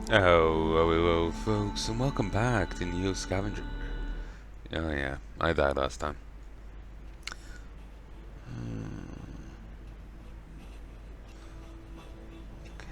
Hello, folks, and welcome back to new Scavenger. Oh yeah, I died last time. Okay.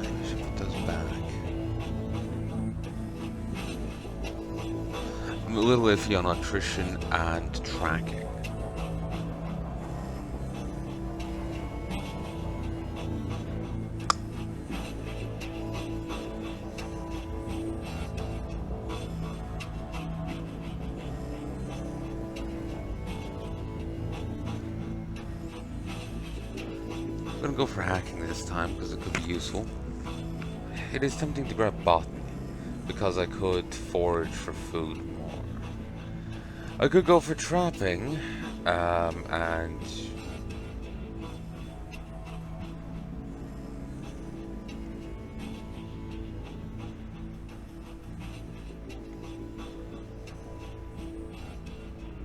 Maybe I should put those back. I'm a little iffy on electrician and tracking. I'm gonna go for hacking this time because it could be useful. It is tempting to grab botany because I could forage for food more. I could go for trapping, and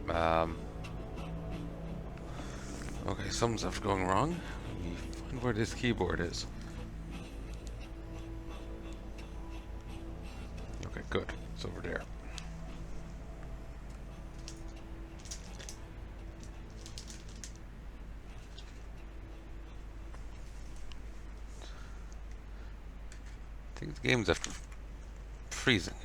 um. Okay, something's after going wrong. Let me find where this keyboard is. Okay, good. It's over there. I think the game's after freezing.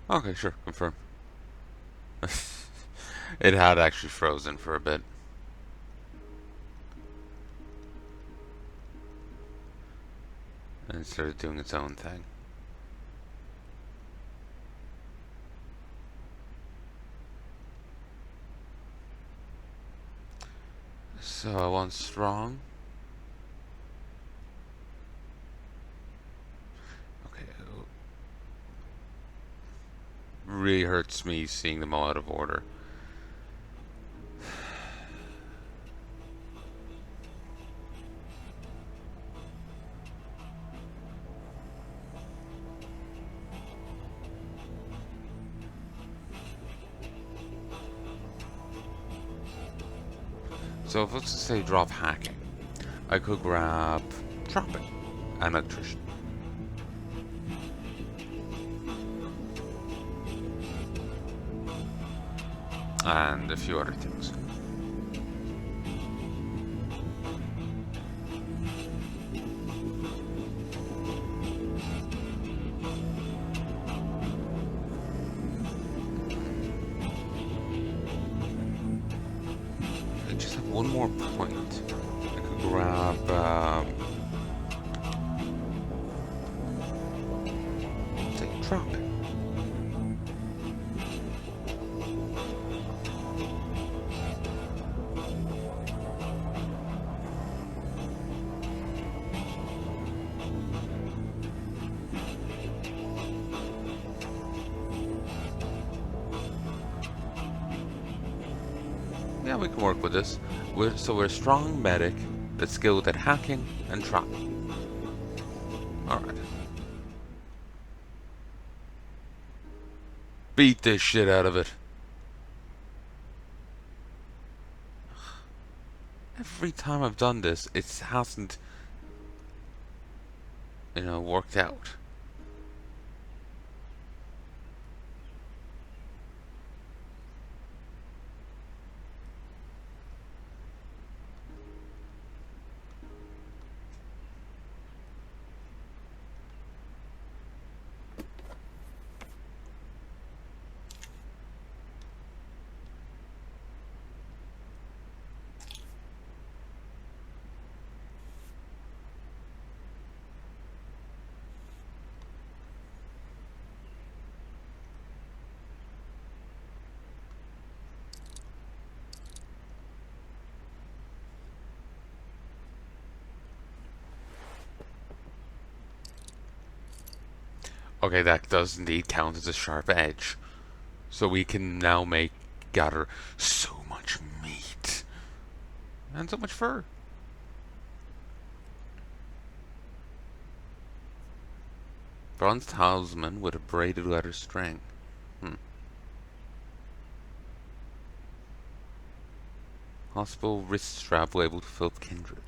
Okay, sure, confirm. It had actually frozen for a bit. And it started doing its own thing. So I want strong. Okay. Really hurts me seeing them all out of order. So if let's say drop hacking, I could grab trapping and electrician. And a few other things. I just have one more point. I could grab say trapping. Yeah, we can work with this. We're a strong medic that's skilled at hacking and trapping. Alright. Beat this shit out of it. Every time I've done this, it hasn't, worked out. Okay, that does indeed count as a sharp edge. So we can now gather so much meat and so much fur. Bronze talisman with a braided leather string. Hospital wrist strap labeled Philip Kindred.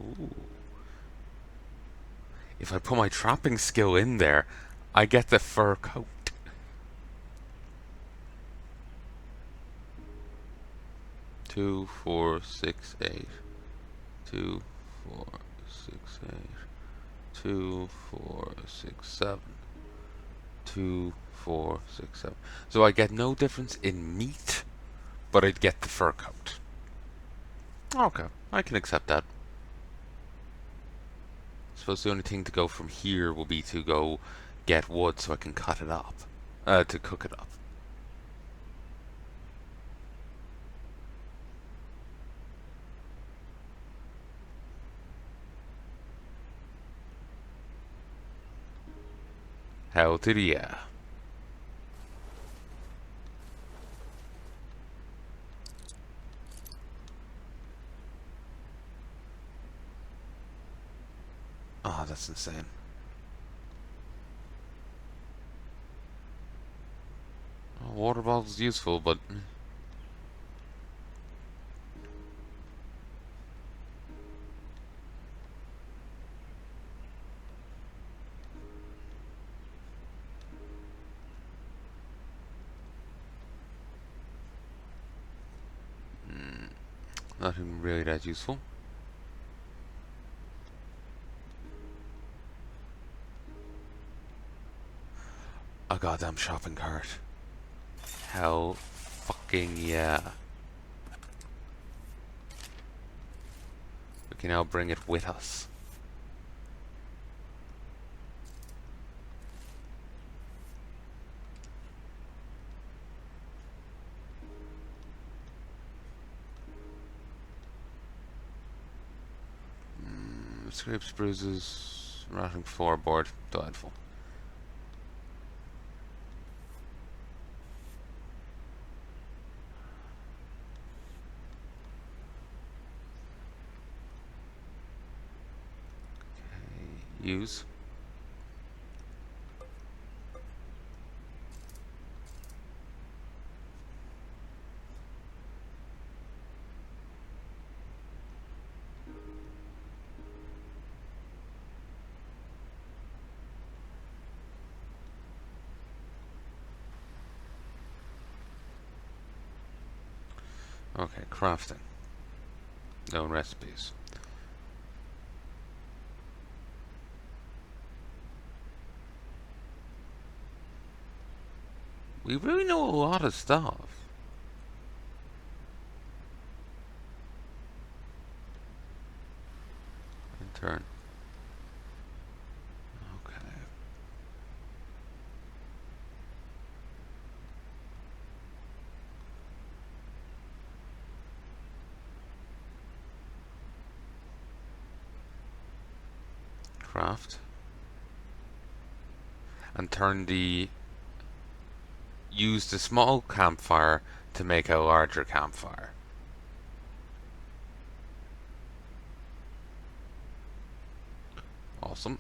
Ooh. If I put my trapping skill in there, I get the fur coat. Two, 4, 6, 8. 2, 4, 6, 8. 2, 4, 6, 7. 2, 4, 6, 7. So I get no difference in meat, but I'd get the fur coat. Okay, I can accept that. I suppose the only thing to go from here will be to go get wood so I can cut it up. To cook it up. Hell to the yeah. Oh, that's insane. A water bottle's useful, but nothing really that useful. A goddamn shopping cart. Hell fucking yeah. We can now bring it with us. Scrapes, bruises, rotting floorboard, delightful. Okay, use. Okay, crafting. Known recipes. We really know a lot of stuff. In turn. Okay. Craft. And turn the... Use the small campfire to make a larger campfire. Awesome.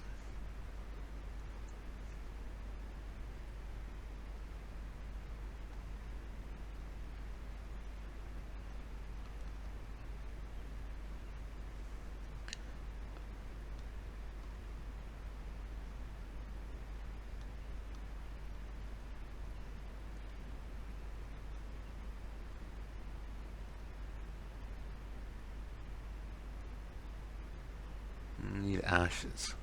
Need ashes.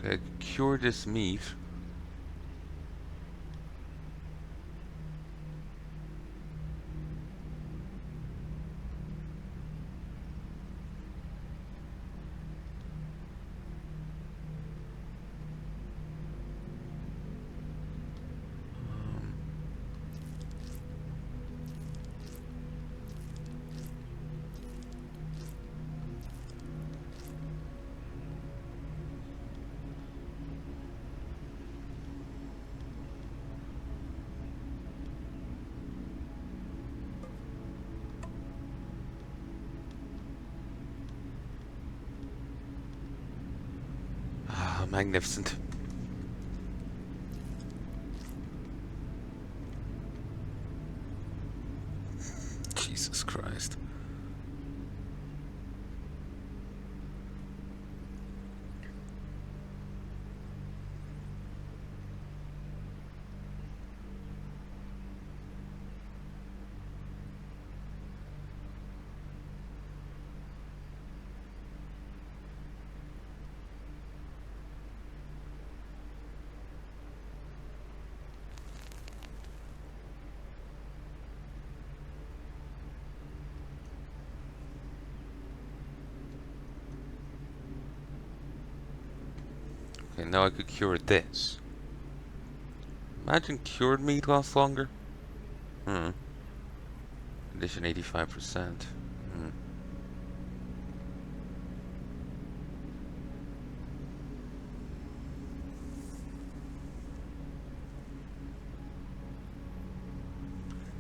Okay, cure this meat. Ah, magnificent. Jesus Christ. Okay, now I could cure this. Imagine cured meat lasts longer. Hmm. Condition 85%. Hmm.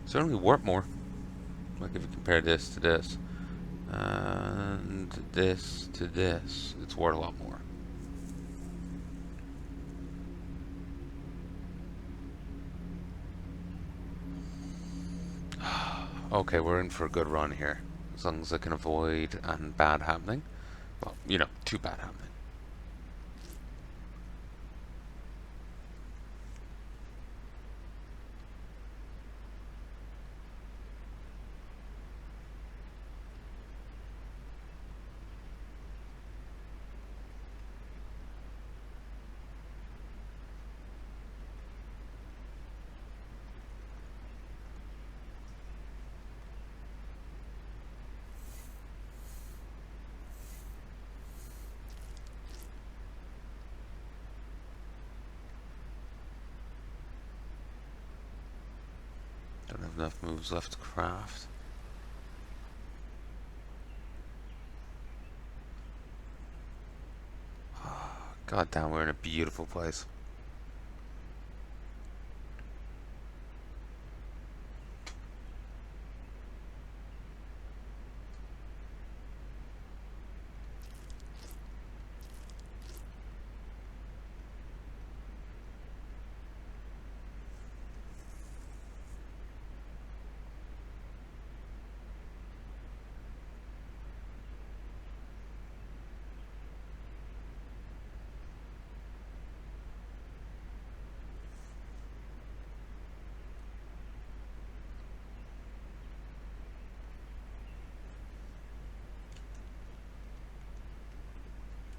Certainly worth more. Like if you compare this to this. And this to this. It's worth a lot more. Okay, we're in for a good run here. As long as I can avoid anything bad happening. Well, you know, too bad happening. Don't have enough moves left to craft. God damn, we're in a beautiful place.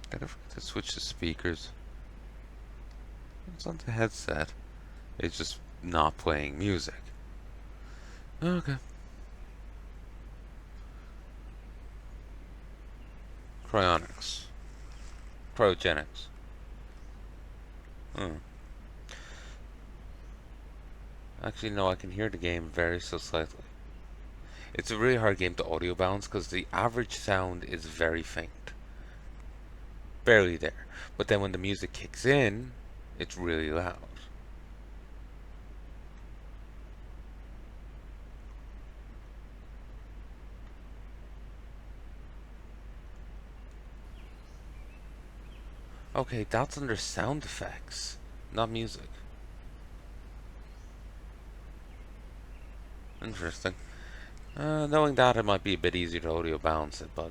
Gotta forget to switch the speakers. It's on the headset. It's just not playing music. Okay. Cryonics. Cryogenics. Hmm. Actually, no, I can hear the game very so slightly. It's a really hard game to audio balance because the average sound is very faint. Barely there. But then when the music kicks in, it's really loud. Okay, that's under sound effects, not music. Interesting. Knowing that, it might be a bit easier to audio balance it, but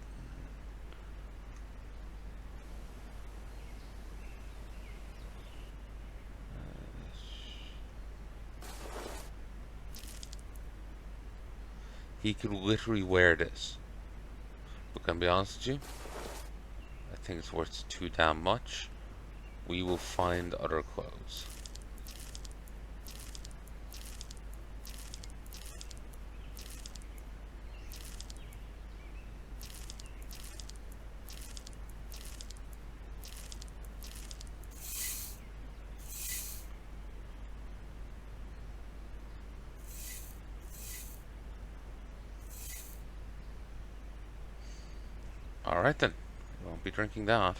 he could literally wear this. But can I be honest with you? I think it's worth too damn much. we will find other clothes. Alright then, won't be drinking that.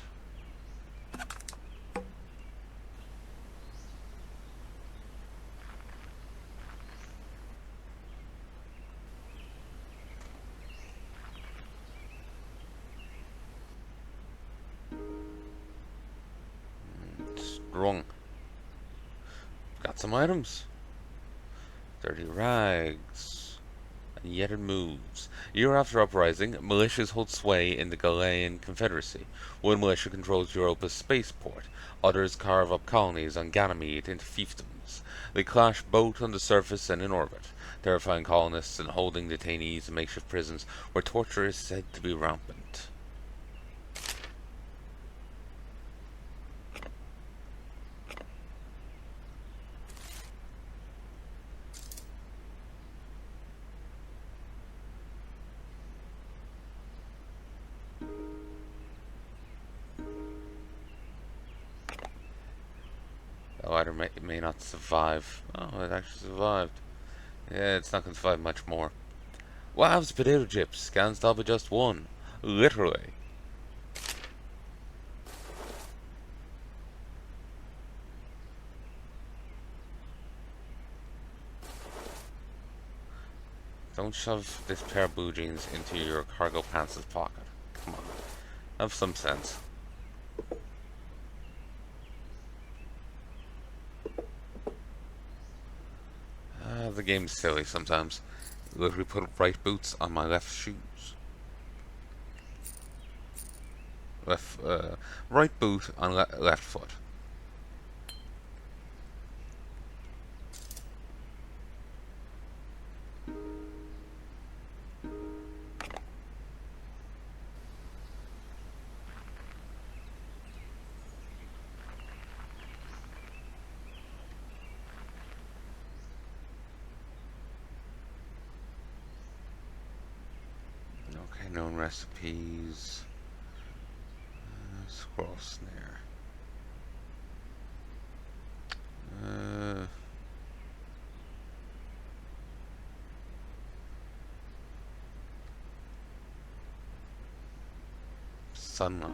Strong. Got some items. Dirty rags. And yet it moves. Year after uprising, militias hold sway in the Galilean Confederacy. One militia controls Europa's spaceport. Others carve up colonies on Ganymede into fiefdoms. They clash both on the surface and in orbit, terrifying colonists and holding detainees in makeshift prisons where torture is said to be rampant. The lighter may not survive. Oh, it actually survived. Yeah, it's not going to survive much more. Wow's potato chips. Can't stop at just one. Literally. Don't shove this pair of blue jeans into your cargo pants' pocket. Come on. Have some sense. The game's silly sometimes. Literally put right boots on my left shoes. Right boot on left foot. Okay, known recipes. Scroll snare. Sunlight.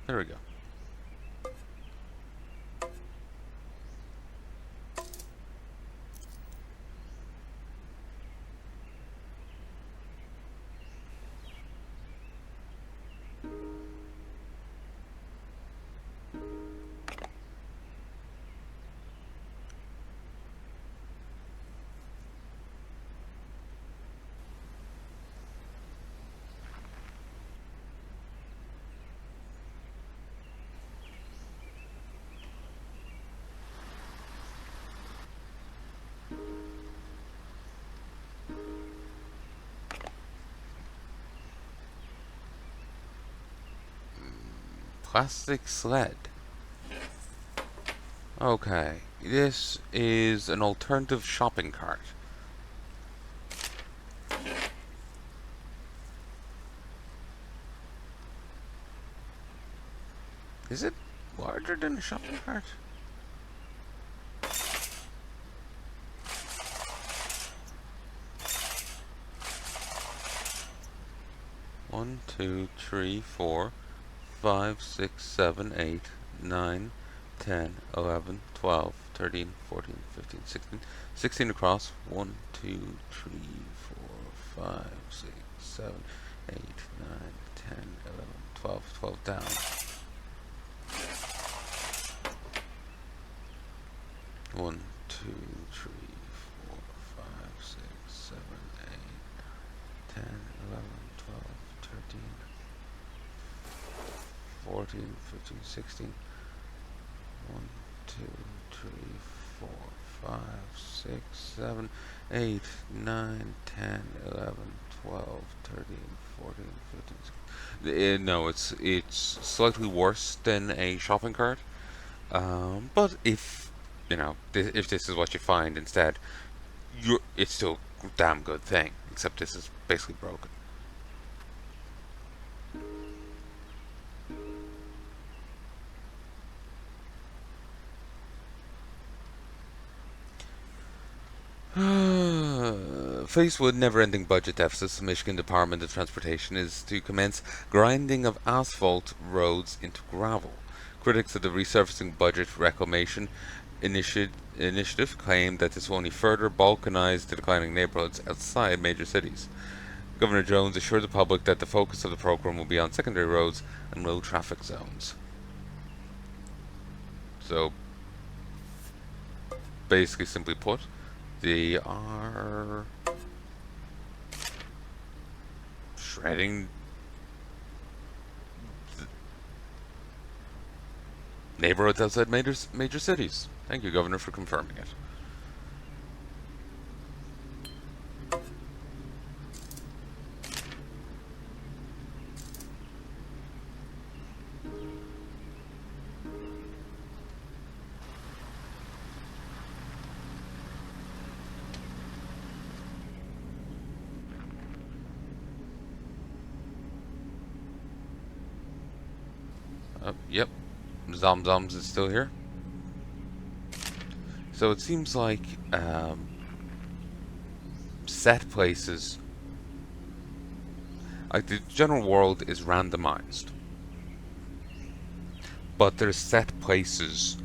There we go. Plastic sled. Okay, this is an alternative shopping cart. Is it larger than a shopping cart? One, two, three, 4, 5, 6, 7, 8, 9, 10, 11, 12, 13, 14, 15, 16. 16 across. 1, 2, 3, 4, 5, 6, 7, 8, 9, 10, 11, 12 down. One, two, three, 4, 5, 6, 7, 8, 10, 11, 12, 13, 14, 15, 16. 1, 2, 3, 4, 5, 6, 7, 8, 9, 10, 11, 12, 13, 14, 15, 16. No, it's slightly worse than a shopping cart. But if if this is what you find instead, it's still a damn good thing. Except this is basically broken. Faced with never-ending budget deficits, the Michigan Department of Transportation is to commence grinding of asphalt roads into gravel. Critics of the resurfacing budget reclamation initiative claim that this will only further balkanize the declining neighborhoods outside major cities. Governor Jones assured the public that the focus of the program will be on secondary roads and low traffic zones. So, basically, simply put, they are shredding neighborhoods outside major cities. Thank you, Governor, for confirming it. Yep, Zomzoms is still here. So it seems like set places, like the general world is randomized, but there's set places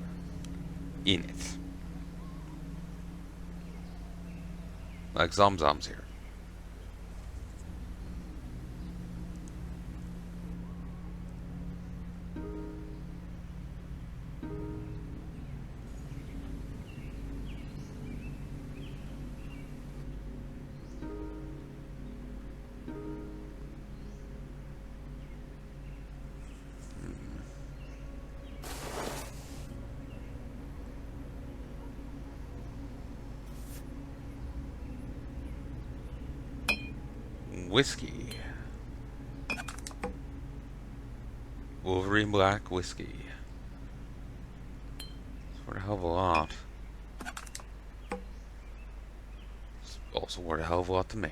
in it. Like Zomzoms here. Whiskey. Wolverine Black whiskey. It's worth a hell of a lot. It's also worth a hell of a lot to me.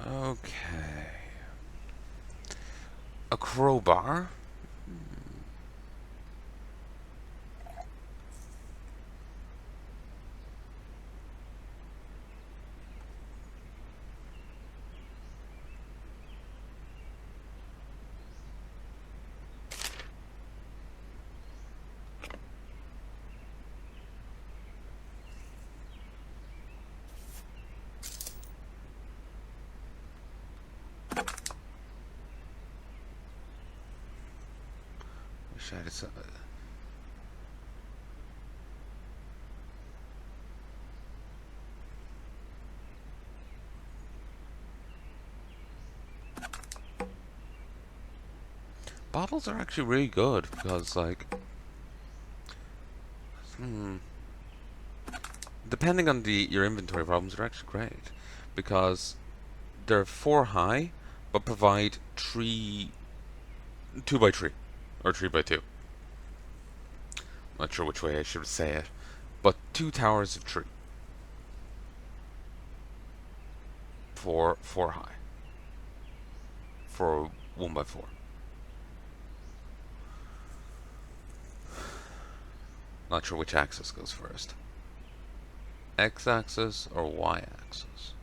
Okay. A crowbar. Shit, it's... bottles are actually really good because, like... depending on your inventory problems, they're actually great. Because they're 4 high, but provide 2 by 3. Or 3 by 2. Not sure which way I should say it. But 2 towers of 3. For 4 high. For 1 by 4. Not sure which axis goes first. X-axis or Y-axis?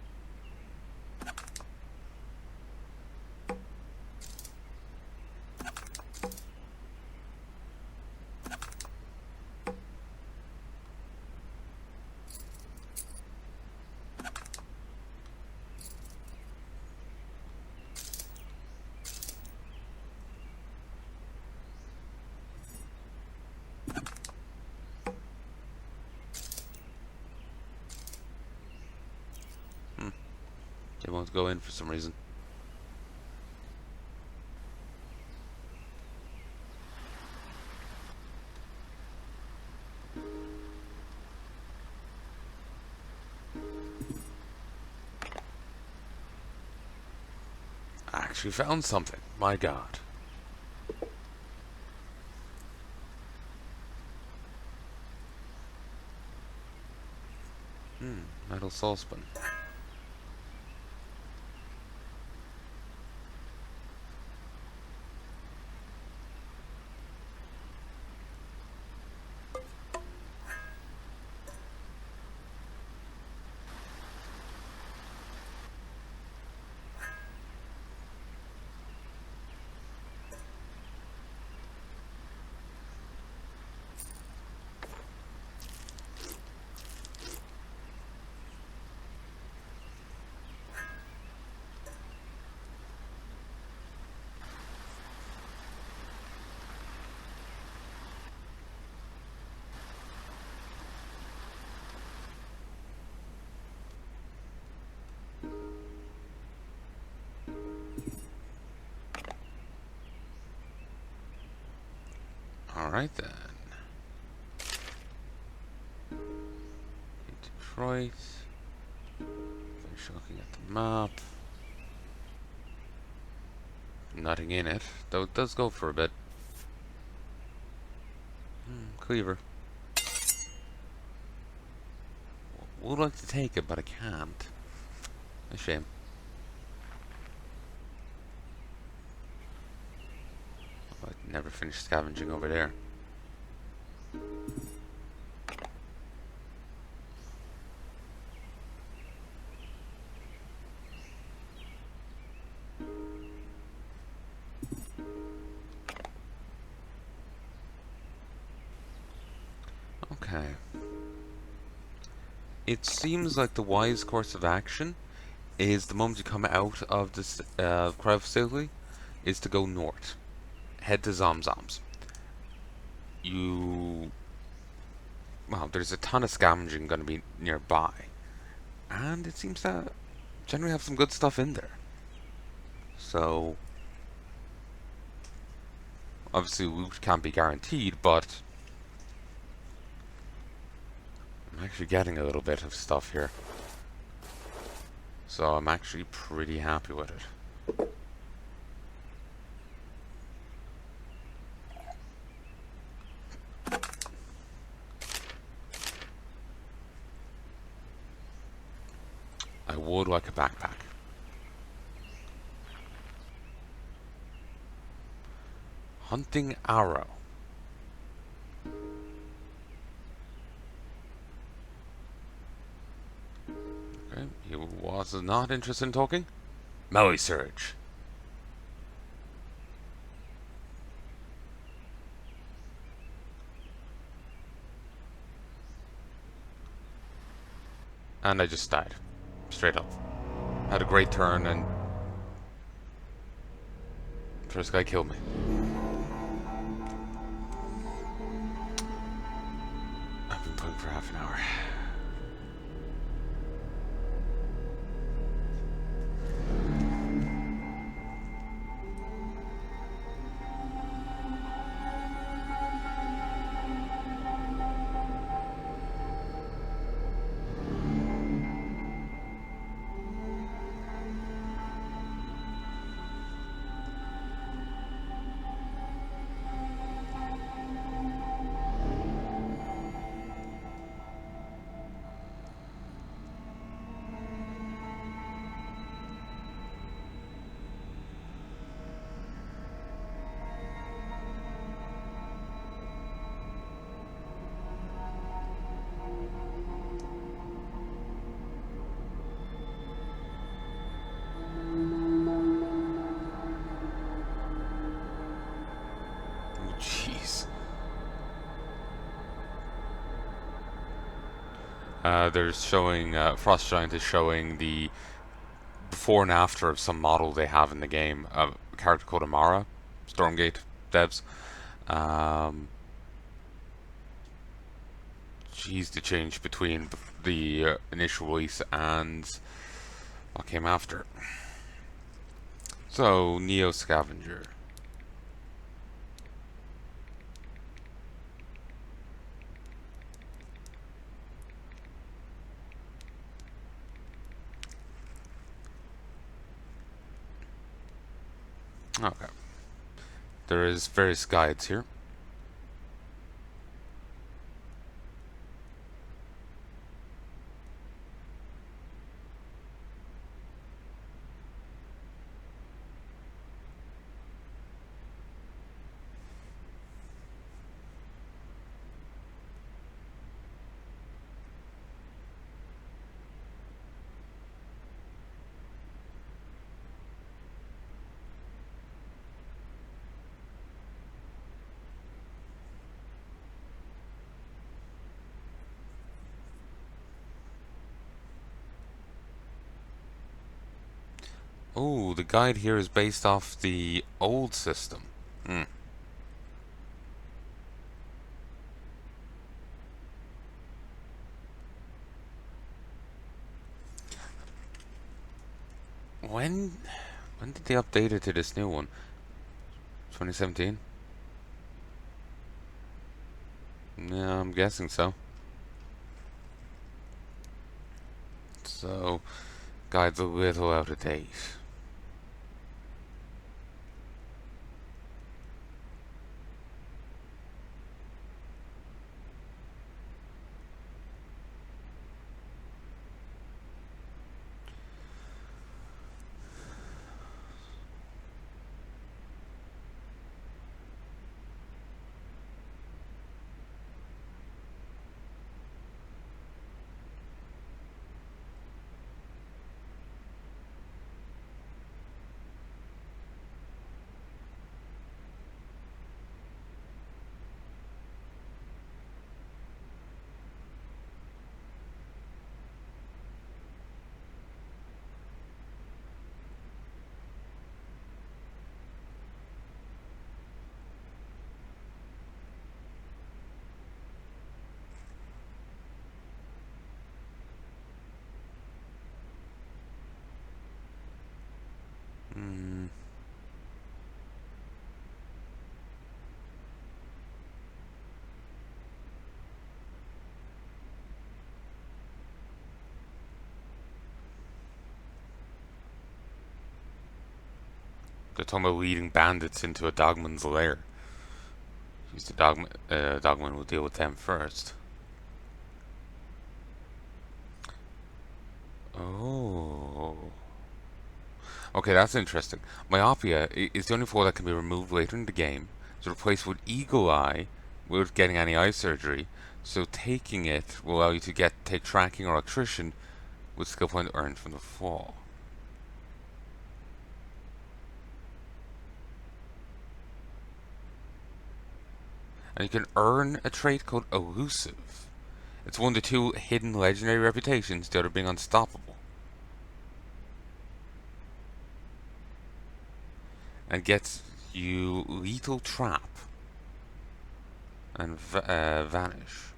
They won't go in for some reason. I actually found something. My god. Metal saucepan. Alright then. Detroit. Finish looking at the map. Nothing in it, though it does go for a bit. Cleaver. Would like to take it, but I can't. A shame. I never finished scavenging over there. Okay. It seems like the wise course of action is the moment you come out of this cryo facility is to go north. Head to Zomzoms. Well, there's a ton of scavenging going to be nearby. And it seems to generally have some good stuff in there. So, obviously loot can't be guaranteed, but I'm actually getting a little bit of stuff here. So I'm actually pretty happy with it. I would like a backpack. Hunting arrow. Okay, he was not interested in talking. Melee surge. And I just died. Straight up. Had a great turn and first guy killed me. half an hour. Jeez. There's showing, Frost Giant is showing the before and after of some model they have in the game. A character called Amara, Stormgate devs. Um, Geez, the change between the initial release and what came after. So, Neo Scavenger. Okay. There is various guides here. Oh, the guide here is based off the old system. Hmm. When when did they update it to this new one? 2017? Yeah, I'm guessing so. So, guide's a little out of date. Hmm. They're talking about leading bandits into a dogman's lair. Use the dogman will deal with them first. Oh. Okay, that's interesting. Myopia is the only flaw that can be removed later in the game. It's replaced with Eagle Eye without getting any eye surgery. So taking it will allow you to take tracking or electrician with skill point earned from the fall. And you can earn a trait called Elusive. It's one of the two hidden legendary reputations, the other being Unstoppable. And gets you Lethal Trap and Vanish.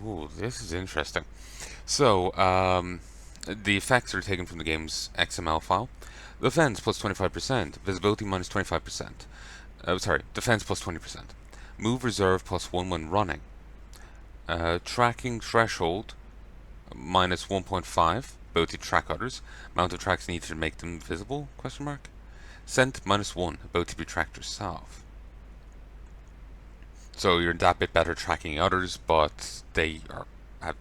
Ooh, this is interesting. So, the effects are taken from the game's XML file. Defense plus 25%, visibility minus 25%. Sorry, defense plus 20%. Move reserve plus 1 when running. Tracking threshold minus 1.5, ability to track others. Amount of tracks needed to make them visible? Question mark. Scent minus 1, ability to be tracked yourself. So you're that bit better tracking others, but they have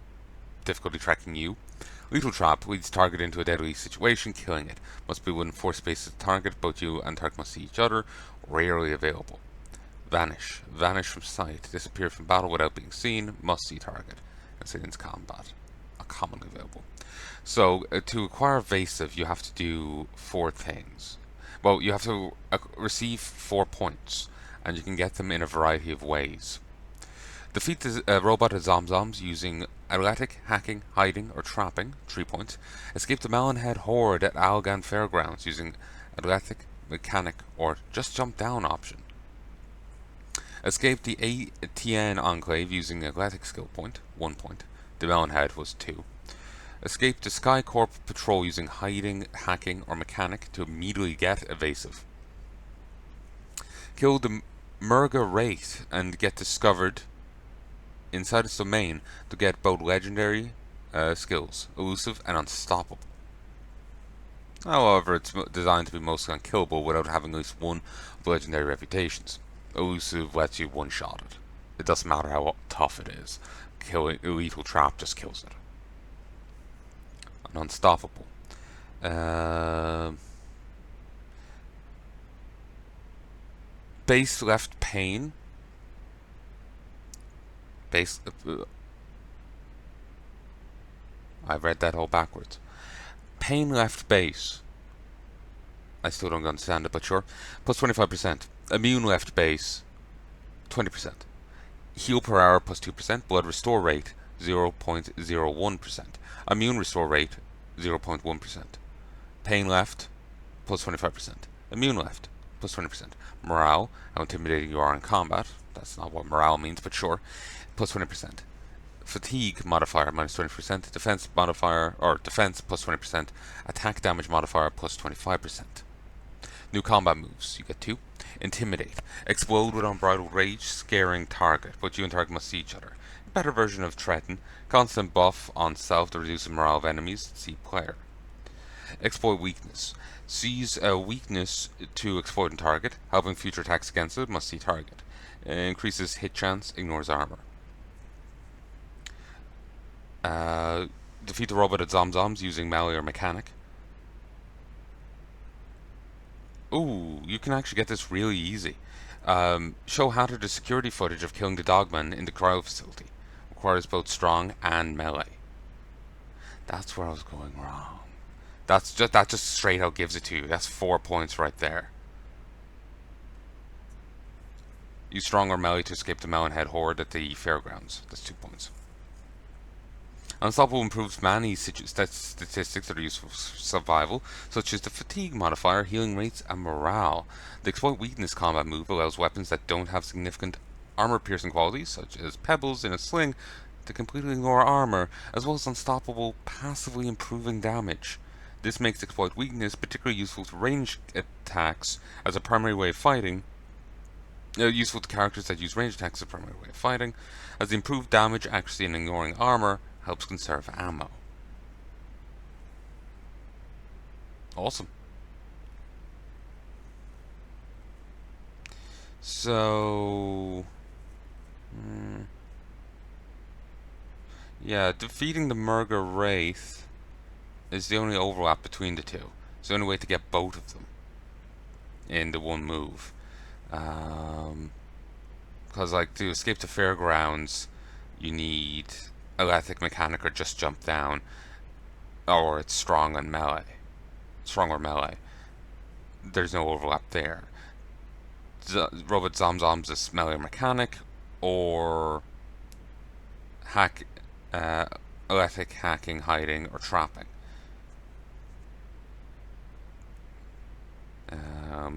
difficulty tracking you. Lethal trap leads target into a deadly situation, killing it. Must be within 4 spaces of target. Both you and target must see each other. Rarely available. Vanish. Vanish from sight. Disappear from battle without being seen. Must see target. Incidents combat. Are commonly available. So to acquire evasive, you have to do 4 things. Well, you have to receive 4 points, and you can get them in a variety of ways. Defeat the robot at Zomzoms using athletic, hacking, hiding, or trapping, 3 points. Escape the Melonhead Horde at Algan Fairgrounds using athletic, mechanic, or just jump down option. Escape the ATN Enclave using athletic skill point, 1 point. The Melonhead was 2. Escape the Sky Corp Patrol using hiding, hacking, or mechanic to immediately get evasive. Kill the Murga Wraith and get discovered inside its domain to get both legendary skills, elusive and unstoppable. However, it's designed to be mostly unkillable without having at least one of the legendary reputations. Elusive lets you one-shot it. It doesn't matter how tough it is. Killing lethal trap just kills it. And unstoppable. Base left pane. Base. I read that all backwards. Pane left base. I still don't understand it, but sure. Plus 25%. Immune left base. 20%. Heal per hour plus 2%. Blood restore rate 0.01%. Immune restore rate 0.1%. Pain left plus 25%. Immune left plus 20%. Morale, how intimidating you are in combat. That's not what morale means, but sure. Plus 20%. Fatigue modifier minus 20%. Defense modifier, or defense plus 20%. Attack damage modifier plus 25%. New combat moves. You get 2. Intimidate. Explode with unbridled rage, scaring target. But you and target must see each other. Better version of Threaten. Constant buff on self to reduce the morale of enemies. See player. Exploit weakness. Sees a weakness to exploit and target. Helping future attacks against it. Must see target. Increases hit chance. Ignores armor. Defeat the robot at Zomzoms using melee or mechanic. Ooh, you can actually get this really easy. Show Hatter the security footage of killing the dogman in the cryo facility. Requires both strong and melee. That's where I was going wrong. That just straight out gives it to you. That's 4 points right there. Use strong or melee to escape the Melonhead Horde at the fairgrounds. That's 2 points. Unstoppable improves many statistics that are useful for survival, such as the fatigue modifier, healing rates, and morale. The exploit weakness combat move allows weapons that don't have significant armor-piercing qualities, such as pebbles in a sling, to completely ignore armor, as well as unstoppable, passively improving damage. This makes exploit weakness particularly useful to range attacks as a primary way of fighting. Useful to characters that use range attacks as a primary way of fighting, as the improved damage, accuracy, and ignoring armor helps conserve ammo. Awesome. So, yeah, defeating the Murga Wraith is the only overlap between the two. It's the only way to get both of them in the one move. Because, like, to escape the fairgrounds, you need athletic, mechanic, or just jump down, or it's strong and melee. Strong or melee. There's no overlap there. Robot Zomzoms is melee or mechanic, or hack, athletic, hacking, hiding, or trapping.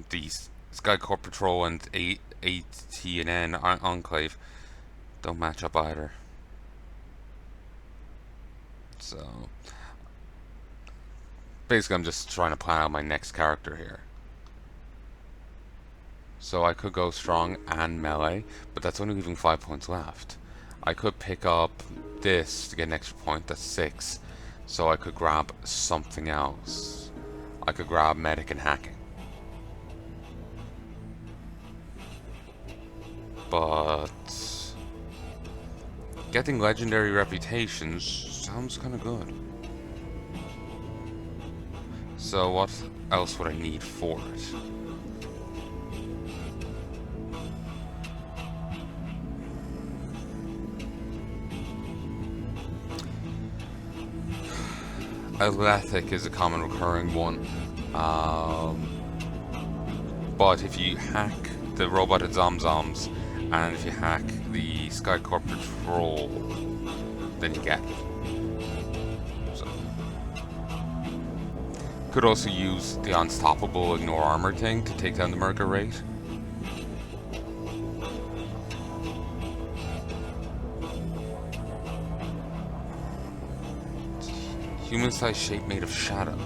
The Sky Corp Patrol and AT&N Enclave don't match up either. So basically I'm just trying to plan out my next character here. So I could go strong and melee, but that's only leaving 5 points left. I could pick up this to get an extra point, that's 6. So I could grab something else. I could grab medic and hacking. But getting legendary reputations sounds kind of good. So what else would I need for it? Athletic is a common recurring one. But if you hack the robot at Zomzoms, and if you hack the Sky Corp Patrol, then you get it. So. Could also use the unstoppable ignore armor thing to take down the murder rate. Human-sized shape made of shadow.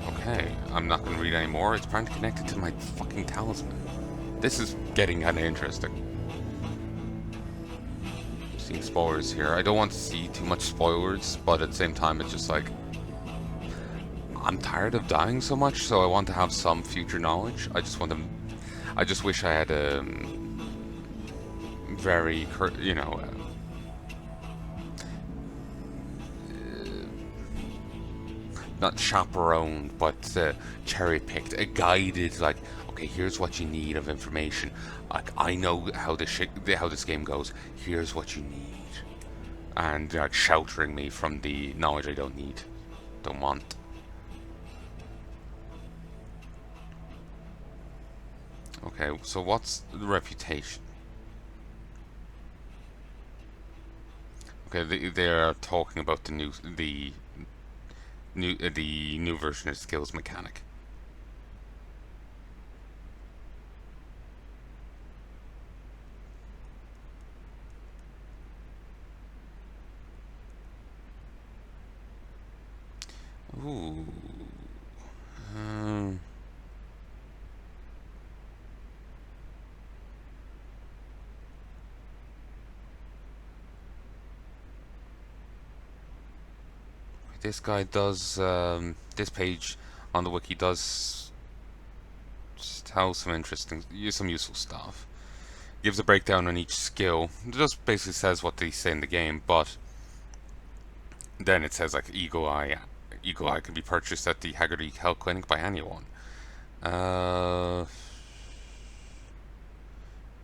Okay, I'm not going to read anymore. It's apparently connected to my fucking talisman. This is getting kind of interesting. Seeing spoilers here. I don't want to see too much spoilers, but at the same time, it's just like I'm tired of dying so much, so I want to have some future knowledge. I just wish I had a very, not chaperoned, but cherry-picked, a guided, like, okay, here's what you need of information. Like, I know how this game goes. Here's what you need, and sheltering me from the knowledge I don't want. Okay, so what's the reputation? Okay, they're talking about the new version of skills mechanic. Ooh. This guy does, this page on the wiki does tell some useful stuff. Gives a breakdown on each skill. It just basically says what they say in the game, but then it says like Eagle Eye. Eagle Eye can be purchased at the Haggerty Health Clinic by anyone.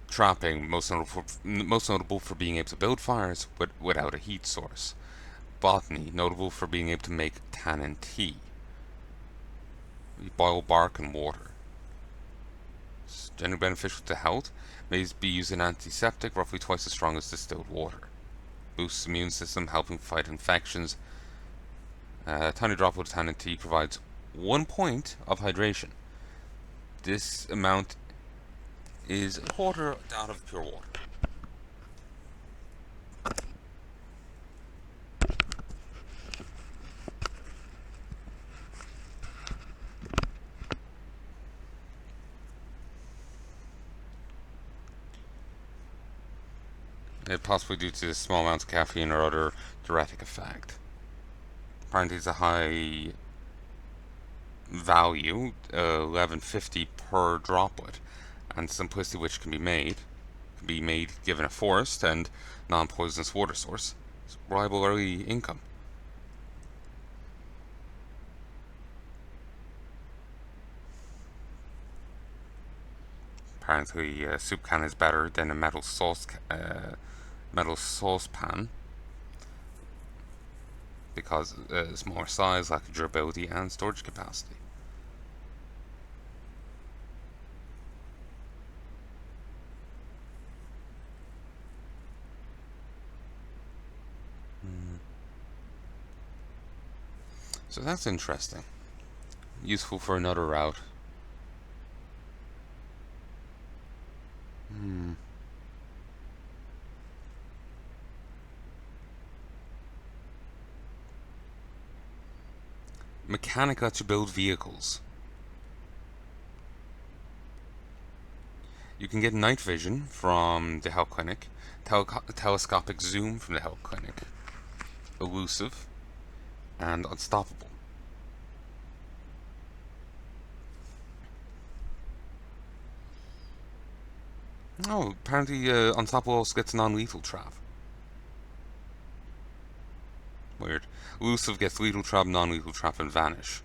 Trapping, most notable for being able to build fires without a heat source. Botany, notable for being able to make tannin tea. You boil bark and water. It's generally beneficial to health. May be used in antiseptic, roughly twice as strong as distilled water. Boosts immune system, helping fight infections. A tiny drop of tannin tea provides 1 point of hydration. This amount is a quarter out of pure water. Possibly due to small amounts of caffeine or other diuretic effect. Apparently it's a high value, 1150 per droplet, and simplicity which can be made given a forest and non-poisonous water source. It's reliable early income. Apparently, a soup can is better than a metal saucepan because smaller size, lack of durability, and storage capacity. So that's interesting. Useful for another route. Mechanic lets you build vehicles. You can get night vision from the health clinic, telescopic zoom from the health clinic, elusive, and unstoppable. Oh, apparently unstoppable also gets non-lethal trap. Weird. Elusive gets lethal trap, non-lethal trap, and vanish.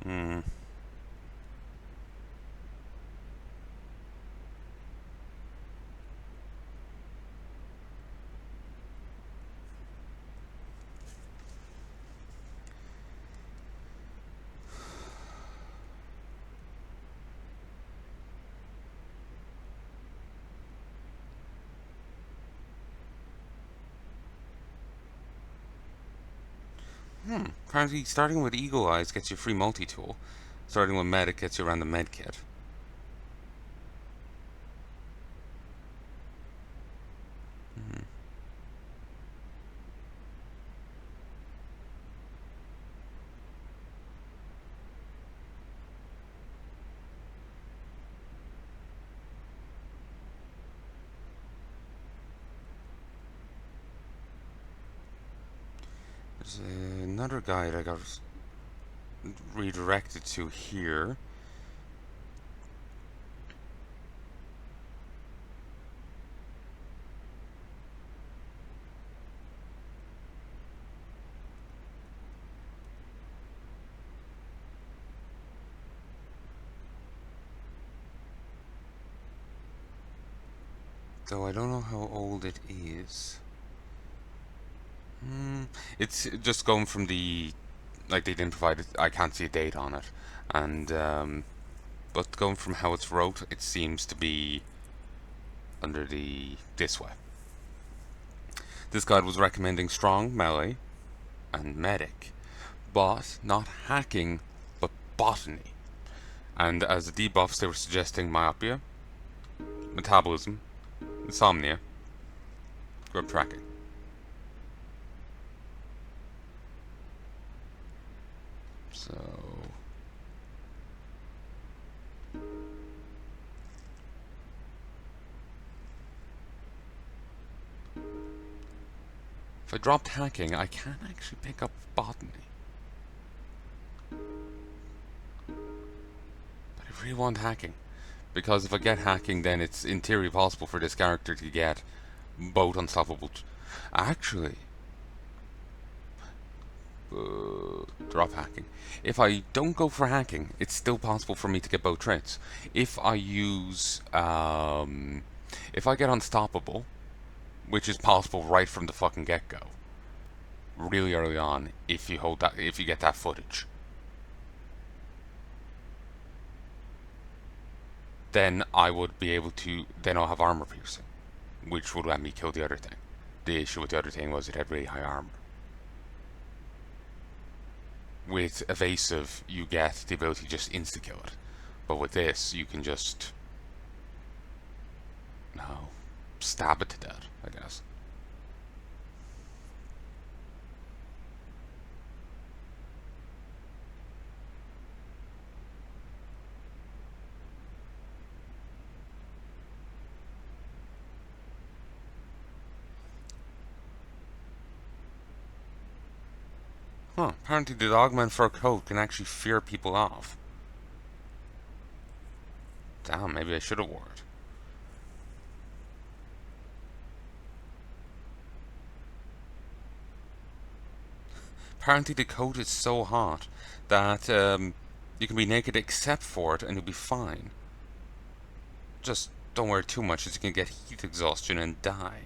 Hmm. Hmm. Apparently, starting with Eagle Eyes gets you free multi-tool. Starting with Medic gets you around the med kit. Hmm. There's another guide I got redirected to here. Though I don't know how old it is. It's just going from the like they didn't provide it. I can't see a date on it, and but going from how it's wrote, it seems to be under the this way. This guide was recommending strong melee and medic, but not hacking, but botany. And as the debuffs, they were suggesting myopia, metabolism, insomnia, grub tracking. So if I dropped hacking, I can actually pick up botany. But I really want hacking. Because if I get hacking, then it's in theory possible for this character to get both unstoppable. Actually, drop hacking. If I don't go for hacking, it's still possible for me to get both traits. If I use, if I get unstoppable, which is possible right from the fucking get go, really early on, if you hold that, if you get that footage, then I would be able to. Then I'll have armor piercing, which would let me kill the other thing. The issue with the other thing was it had really high armor. With evasive, you get the ability to just insta kill it, but with this, you can just no stab it to death, I guess. Huh, apparently the dogman fur coat can actually fear people off. Damn, maybe I should have wore it. apparently the coat is so hot that you can be naked except for it and you'll be fine. Just don't wear it too much as you can get heat exhaustion and die.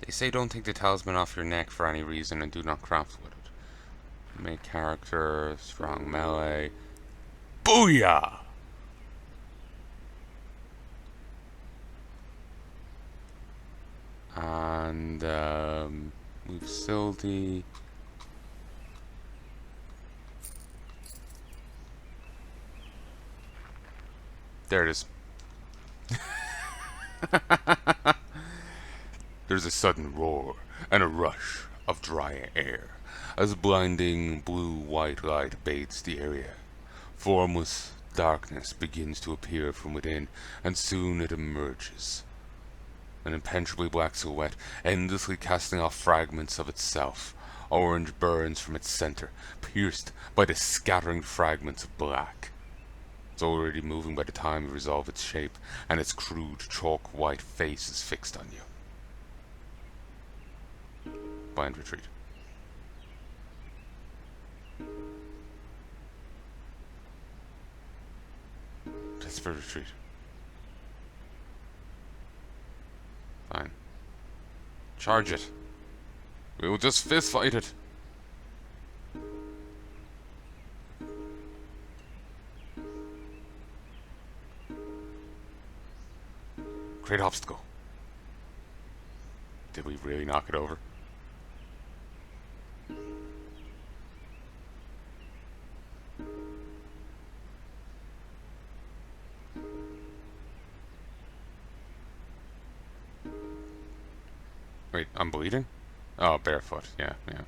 They say don't take the talisman off your neck for any reason and do not craft with it. Make character, strong melee. Booyah! And move facility. There it is. There's a sudden roar and a rush of dry air as blinding blue-white light bathes the area. Formless darkness begins to appear from within, and soon it emerges. An impenetrably black silhouette, endlessly casting off fragments of itself. Orange burns from its center, pierced by the scattering fragments of black. It's already moving by the time you resolve its shape, and its crude chalk-white face is fixed on you. Blind retreat. Desperate retreat. Fine. Charge it. We will just fist fight it. Great obstacle. Did we really knock it over? Wait, I'm bleeding? Oh, barefoot. Yeah, yeah.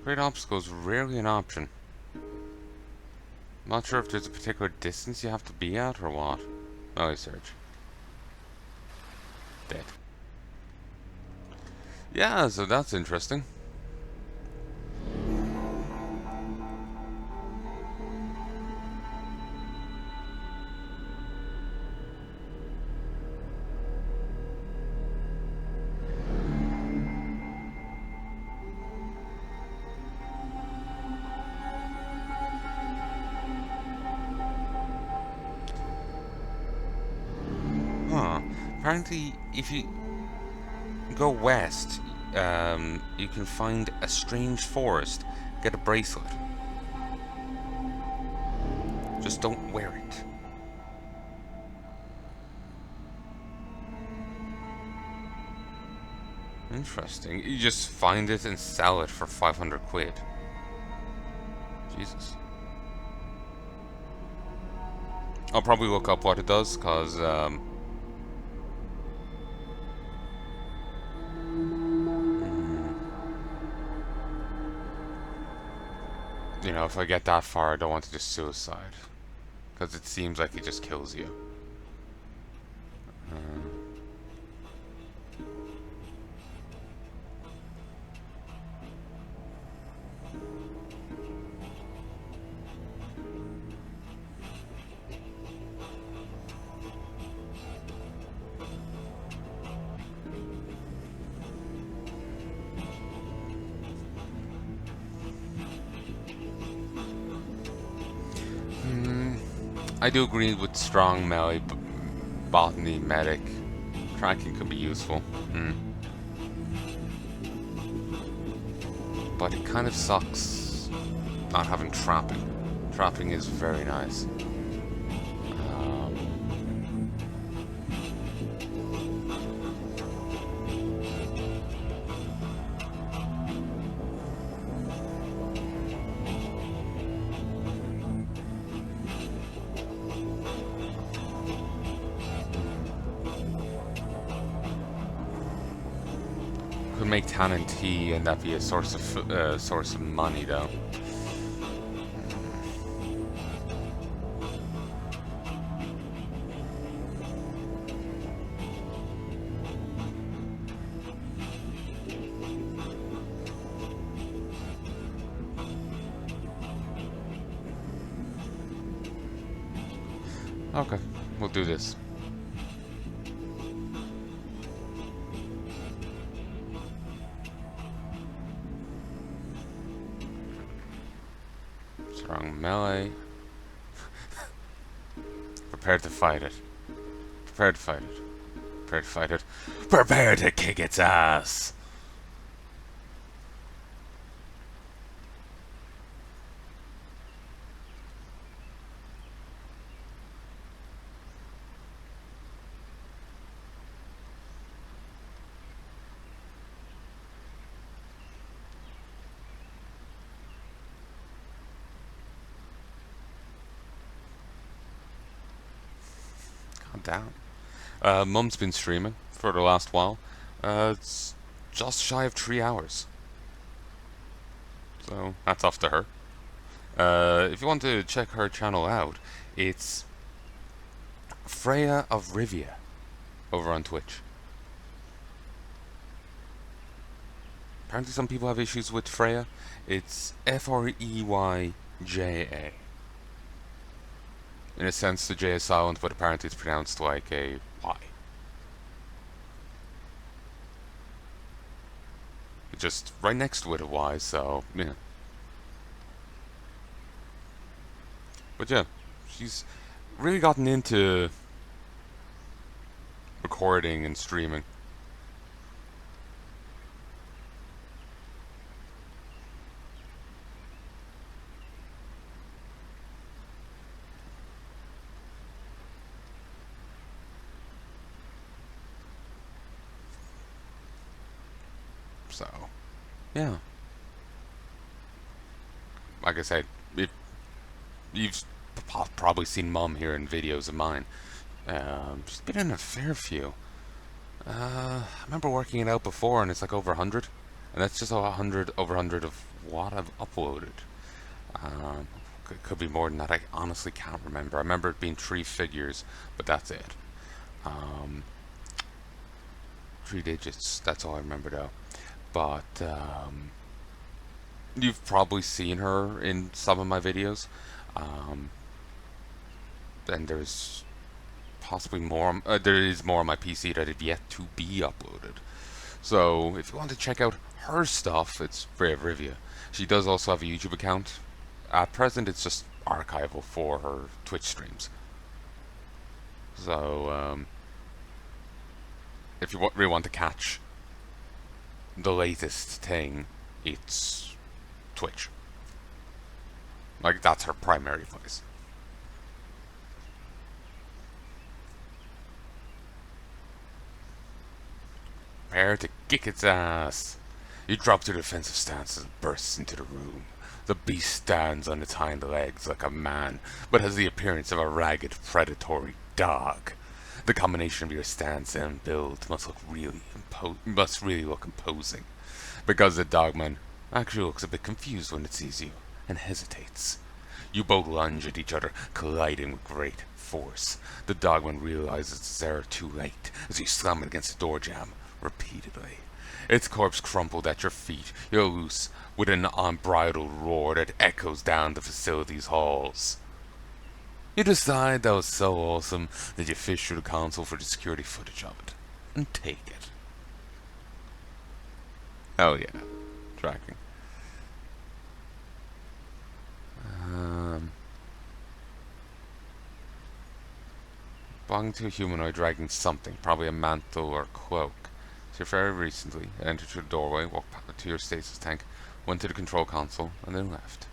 Great obstacle is rarely an option. Not sure if there's a particular distance you have to be at or what. Oh, I search. Dead. Yeah, so that's interesting. Apparently, if you go west, you can find a strange forest, get a bracelet. Just don't wear it. Interesting. You just find it and sell it for 500 quid. Jesus. I'll probably look up what it does, cause you know, if I get that far, I don't want to just suicide. Because it seems like it just kills you. I do agree with strong melee, botany, medic. Tracking could be useful. But it kind of sucks not having trapping. Trapping is very nice. make tannin tea and that be a source of money, though. Okay, we'll do this. Strong melee. Prepare to fight it. Prepare to fight it. Prepare to fight it. Prepare to kick its ass! Calm down. Mum's been streaming for the last while. It's just shy of 3 hours. So, hats off to her. If you want to check her channel out, it's Freya of Rivia over on Twitch. Apparently some people have issues with Freya. It's Freyja. In a sense, the J is silent, but apparently it's pronounced like a Y. It's just right next to it a Y, so, yeah. But yeah, she's really gotten into recording and streaming. So, yeah. Like I said, if you've probably seen Mum here in videos of mine. She's been in a fair few. I remember working it out before, and it's like over 100. And that's just over 100 of what I've uploaded. Could be more than that. I honestly can't remember. I remember it being 3 figures, but that's it. 3 digits. That's all I remember, though. But you've probably seen her in some of my videos. And there's possibly more. There is more on my PC that have yet to be uploaded. So if you want to check out her stuff, it's Freya of Rivia. She does also have a YouTube account. At present, it's just archival for her Twitch streams. So if you really want to catch the latest thing, it's Twitch. Like, that's her primary place. Prepare to kick its ass. You drop to the defensive stance as it bursts into the room. The beast stands on its hind legs like a man, but has the appearance of a ragged, predatory dog. The combination of your stance and build must really look imposing, because the dogman actually looks a bit confused when it sees you and hesitates. You both lunge at each other, colliding with great force. The dogman realizes its error too late as you slam it against the door jamb repeatedly. Its corpse crumpled at your feet, you're loose with an unbridled roar that echoes down the facility's halls. You decide that was so awesome that you fish through the console for the security footage of it, and take it. Oh yeah, tracking. Belonging to a humanoid dragging something, probably a mantle or cloak. So very recently, entered through the doorway, walked to your stasis tank, went to the control console, and then left.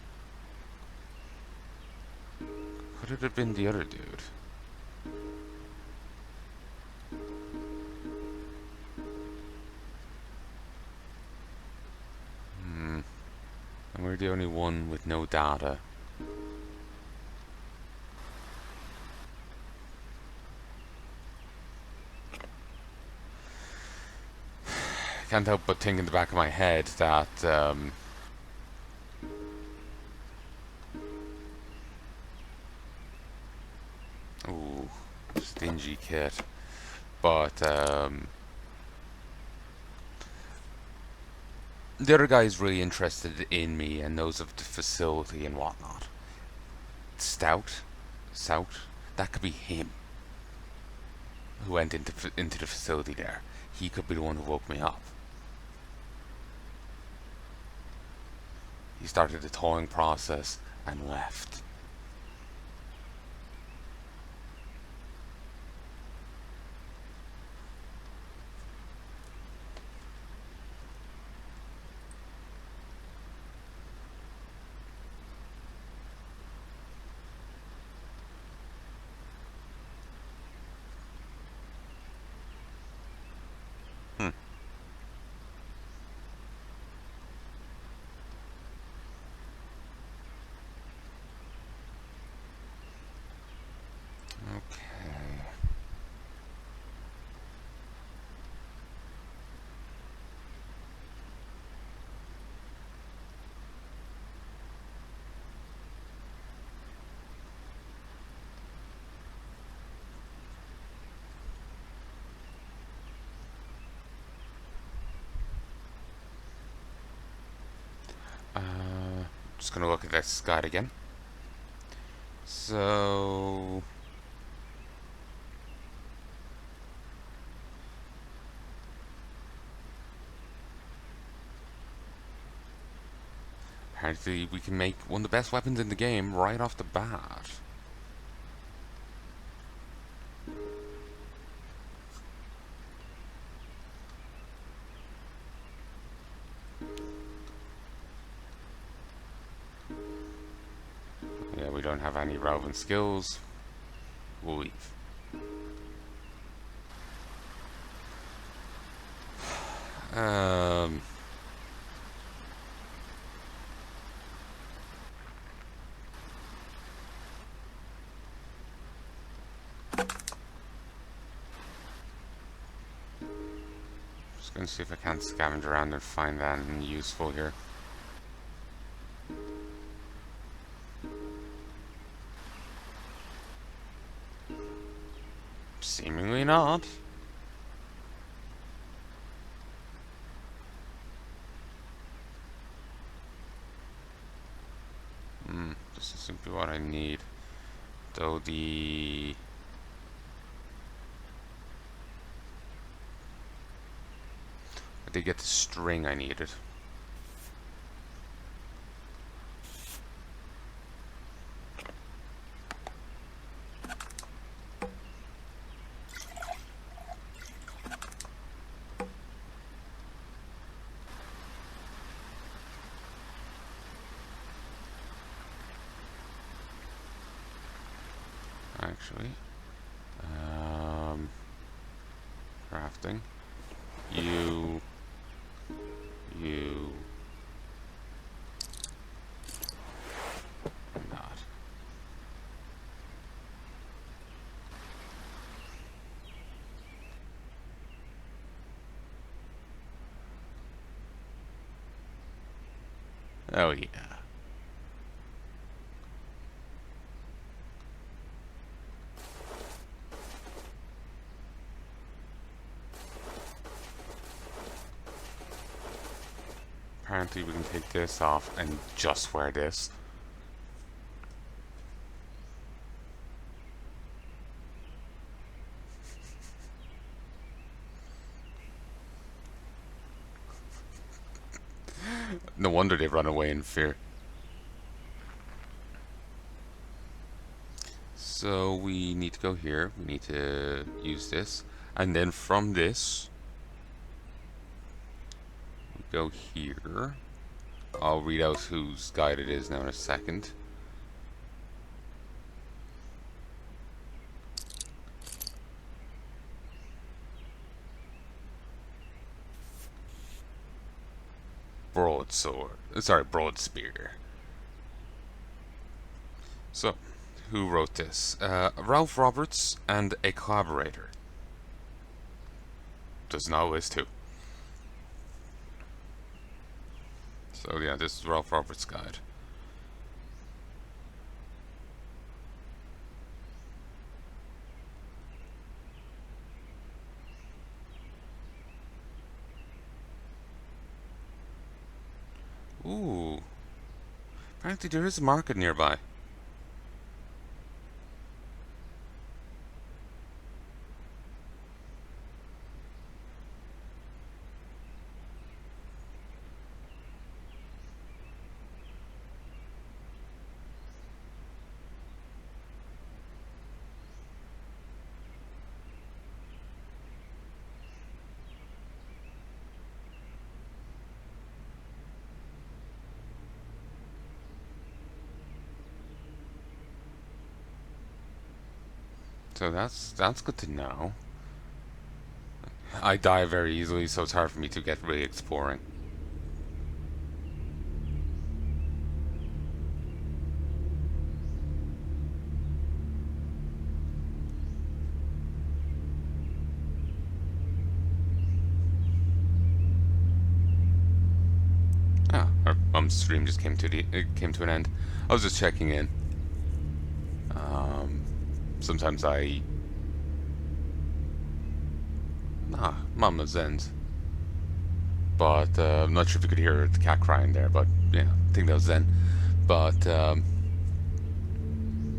Could it have been the other dude? And we're the only one with no data. can't help but think in the back of my head that ooh, stingy kit. But the other guy is really interested in me and knows of the facility and whatnot. Stout, that could be him who went into the facility there. He could be the one who woke me up. He started the thawing process and left. Hmm. Okay. Just gonna look at this guide again. So apparently we can make one of the best weapons in the game right off the bat. Yeah, we don't have any relevant skills. We'll leave. Um, just gonna see if I can't scavenge around and find anything useful here. Seemingly not. This is simply what I need. Though I did get the string I needed. Actually, crafting. You, not. Oh yeah. Apparently we can take this off and just wear this. No wonder they run away in fear. So we need to go here. We need to use this. And then from this, we go here. I'll read out whose guide it is now in a second. Broadsword. Sorry, broadspear. So, who wrote this? Ralph Roberts and a collaborator. Does not list who. So yeah, this is Ralph Roberts' guide. Ooh. Apparently there is a market nearby. So that's good to know. I die very easily, so it's hard for me to get really exploring. Ah, our stream just came to an end. I was just checking in. Sometimes Mama's ends. But I'm not sure if you could hear the cat crying there, but yeah, I think that was Zen. But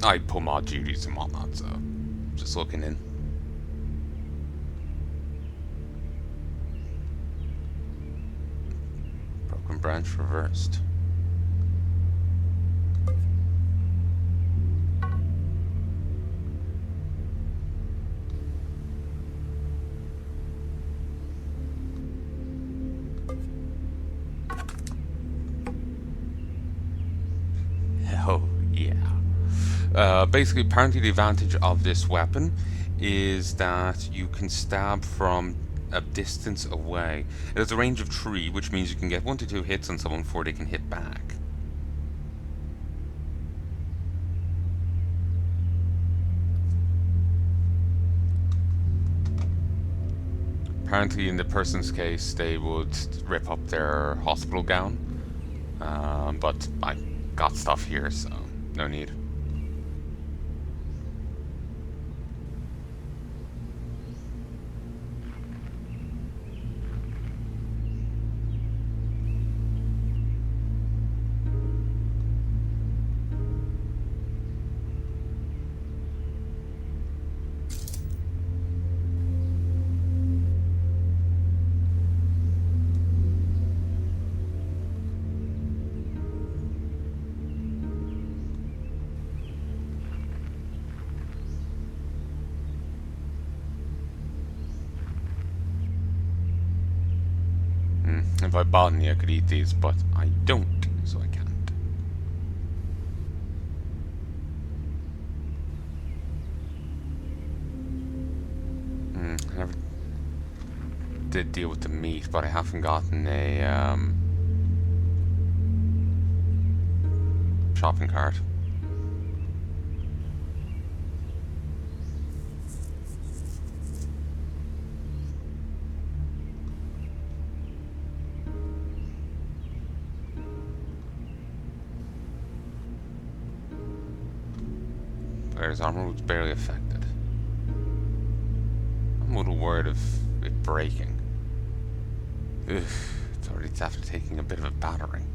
I pull mod duties and whatnot, so just looking in. Broken branch reversed. Oh yeah. Basically, apparently the advantage of this weapon is that you can stab from a distance away. It has a range of 3, which means you can get 1 to 2 hits on someone before they can hit back. Apparently, in the person's case, they would rip up their hospital gown. But I got stuff here, so no need. If I botany, I could eat these, but I don't, so I can't. I never did deal with the meat, but I haven't gotten a shopping cart. Player's armor was barely affected. I'm a little worried of it breaking. Ugh, it's already after taking a bit of a battering.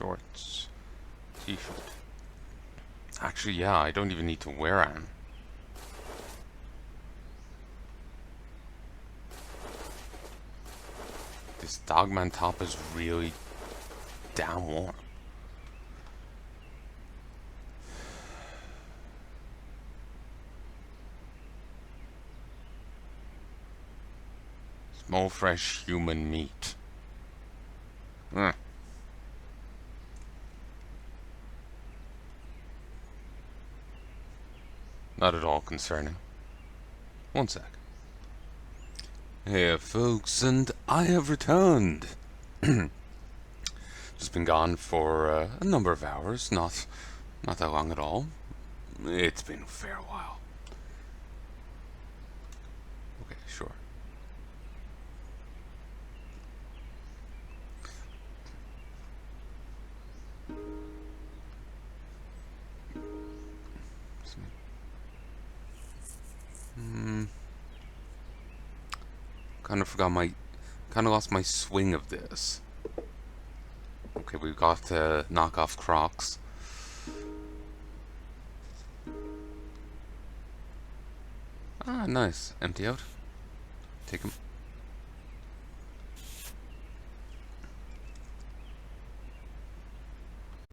shorts, t-shirt. Actually, yeah, I don't even need to wear an. This Dogman top is really damn warm. Small fresh human meat. Mm. Not at all concerning. One sec. Hey folks, and I have returned. Just been gone for a number of hours, not that long at all. It's been a fair while. Okay, sure. Kind of lost my swing of this. Okay, we've got knockoff Crocs. Ah, nice. Empty out. Take them.